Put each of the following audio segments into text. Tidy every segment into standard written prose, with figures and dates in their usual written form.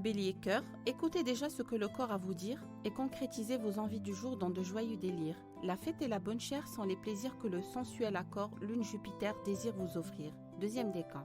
Bélier cœur, écoutez déjà ce que le corps a à vous dire et concrétisez vos envies du jour dans de joyeux délires. La fête et la bonne chère sont les plaisirs que le sensuel accord lune Jupiter désire vous offrir. Deuxième décan.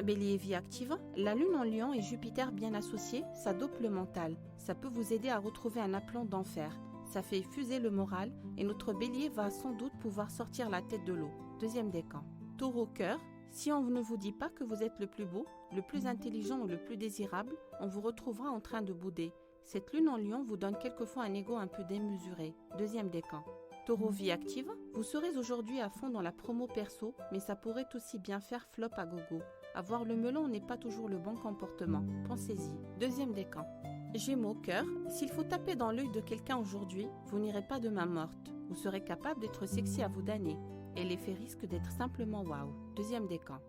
Bélier vie active, la lune en lion et Jupiter bien associés, ça dope le mental. Ça peut vous aider à retrouver un aplomb d'enfer. Ça fait fuser le moral et notre bélier va sans doute pouvoir sortir la tête de l'eau. Deuxième décan. Taureau cœur, si on ne vous dit pas que vous êtes le plus beau, le plus intelligent ou le plus désirable, on vous retrouvera en train de bouder. Cette lune en lion vous donne quelquefois un ego un peu démesuré. Deuxième décan. Taureau vie active, vous serez aujourd'hui à fond dans la promo perso, mais ça pourrait aussi bien faire flop à gogo. Avoir le melon n'est pas toujours le bon comportement. Pensez-y. Deuxième décan. Gémeaux cœur, s'il faut taper dans l'œil de quelqu'un aujourd'hui, vous n'irez pas de main morte. Vous serez capable d'être sexy à vous damner. Et l'effet risque d'être simplement waouh. Deuxième décan.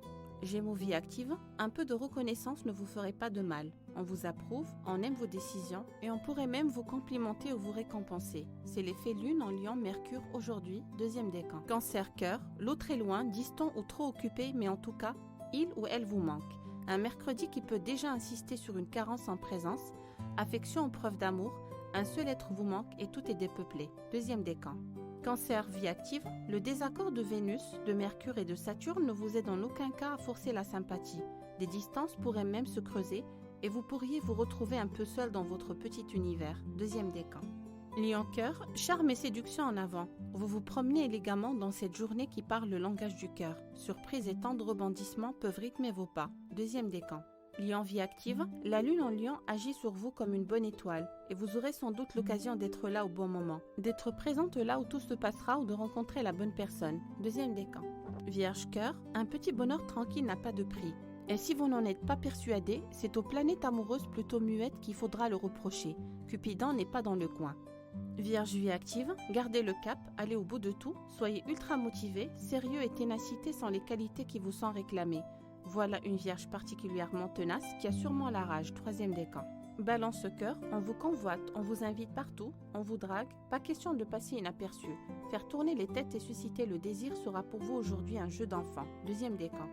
Gémeaux vie active, un peu de reconnaissance ne vous ferait pas de mal. On vous approuve, on aime vos décisions et on pourrait même vous complimenter ou vous récompenser. C'est l'effet lune en lion Mercure aujourd'hui, deuxième décan. Cancer cœur, l'autre est loin, distant ou trop occupé, mais en tout cas, il ou elle vous manque. Un mercredi qui peut déjà insister sur une carence en présence, affection en preuve d'amour, un seul être vous manque et tout est dépeuplé. Deuxième décan. Cancer vie active, le désaccord de Vénus, de Mercure et de Saturne ne vous aide en aucun cas à forcer la sympathie. Des distances pourraient même se creuser et vous pourriez vous retrouver un peu seul dans votre petit univers. Deuxième décan. Lion cœur, charme et séduction en avant. Vous vous promenez élégamment dans cette journée qui parle le langage du cœur. Surprises et tendres rebondissements peuvent rythmer vos pas. Deuxième décan. Lion vie active, la lune en lion agit sur vous comme une bonne étoile et vous aurez sans doute l'occasion d'être là au bon moment, d'être présente là où tout se passera ou de rencontrer la bonne personne. Deuxième décan. Vierge cœur, un petit bonheur tranquille n'a pas de prix. Et si vous n'en êtes pas persuadé, c'est aux planètes amoureuses plutôt muettes qu'il faudra le reprocher. Cupidon n'est pas dans le coin. Vierge vie active, gardez le cap, allez au bout de tout, soyez ultra motivé, sérieux et ténacité sont les qualités qui vous sont réclamées. Voilà une vierge particulièrement tenace qui a sûrement la rage. Troisième décan. Balance cœur, on vous convoite, on vous invite partout, on vous drague, pas question de passer inaperçu. Faire tourner les têtes et susciter le désir sera pour vous aujourd'hui un jeu d'enfant. Deuxième décan.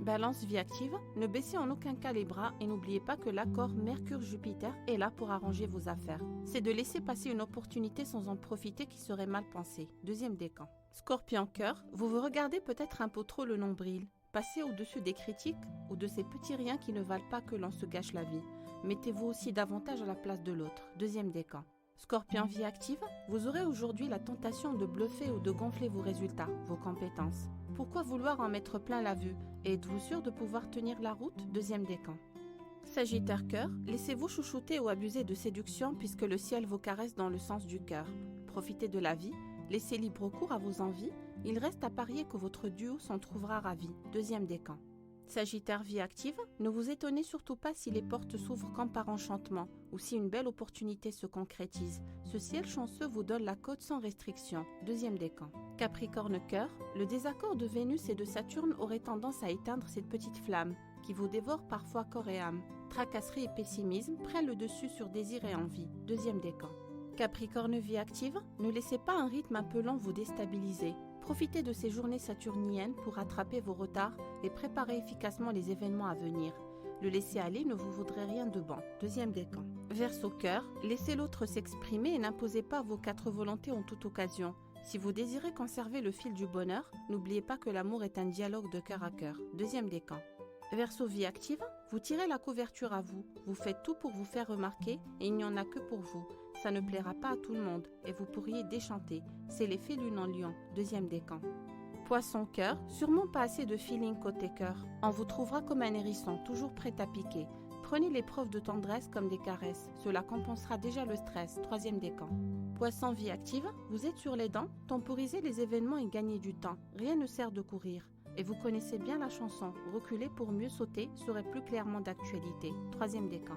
Balance vie active, ne baissez en aucun cas les bras et n'oubliez pas que l'accord Mercure-Jupiter est là pour arranger vos affaires. C'est de laisser passer une opportunité sans en profiter qui serait mal pensée. Deuxième décan. Scorpion cœur, vous vous regardez peut-être un peu trop le nombril. Passez au-dessus des critiques ou de ces petits riens qui ne valent pas que l'on se gâche la vie. Mettez-vous aussi davantage à la place de l'autre. Deuxième décan. Scorpion vie active, vous aurez aujourd'hui la tentation de bluffer ou de gonfler vos résultats, vos compétences. Pourquoi vouloir en mettre plein la vue? Et êtes-vous sûr de pouvoir tenir la route? Deuxième décan. Sagittaire cœur, laissez-vous chouchouter ou abuser de séduction puisque le ciel vous caresse dans le sens du cœur. Profitez de la vie, laissez libre cours à vos envies. Il reste à parier que votre duo s'en trouvera ravi. Deuxième décan. Sagittaire vie active, ne vous étonnez surtout pas si les portes s'ouvrent comme par enchantement ou si une belle opportunité se concrétise. Ce ciel chanceux vous donne la cote sans restriction. Deuxième décan. Capricorne cœur, le désaccord de Vénus et de Saturne aurait tendance à éteindre cette petite flamme qui vous dévore parfois corps et âme. Tracasserie et pessimisme prennent le dessus sur désir et envie. Deuxième décan. Capricorne vie active, ne laissez pas un rythme un peu lent vous déstabiliser. Profitez de ces journées saturniennes pour rattraper vos retards et préparer efficacement les événements à venir. Le laisser aller ne vous vaudrait rien de bon. Deuxième décan. Verseau cœur, laissez l'autre s'exprimer et n'imposez pas vos quatre volontés en toute occasion. Si vous désirez conserver le fil du bonheur, n'oubliez pas que l'amour est un dialogue de cœur à cœur. Deuxième décan. Verseau vie active, vous tirez la couverture à vous. Vous faites tout pour vous faire remarquer et il n'y en a que pour vous. Ça ne plaira pas à tout le monde et vous pourriez déchanter. C'est l'effet lune en lion. Deuxième décan. Poisson cœur, sûrement pas assez de feeling côté cœur. On vous trouvera comme un hérisson, toujours prêt à piquer. Prenez les preuves de tendresse comme des caresses. Cela compensera déjà le stress. Troisième décan. Poisson vie active, vous êtes sur les dents, temporisez les événements et gagnez du temps. Rien ne sert de courir. Et vous connaissez bien la chanson. Reculer pour mieux sauter serait plus clairement d'actualité. Troisième décan.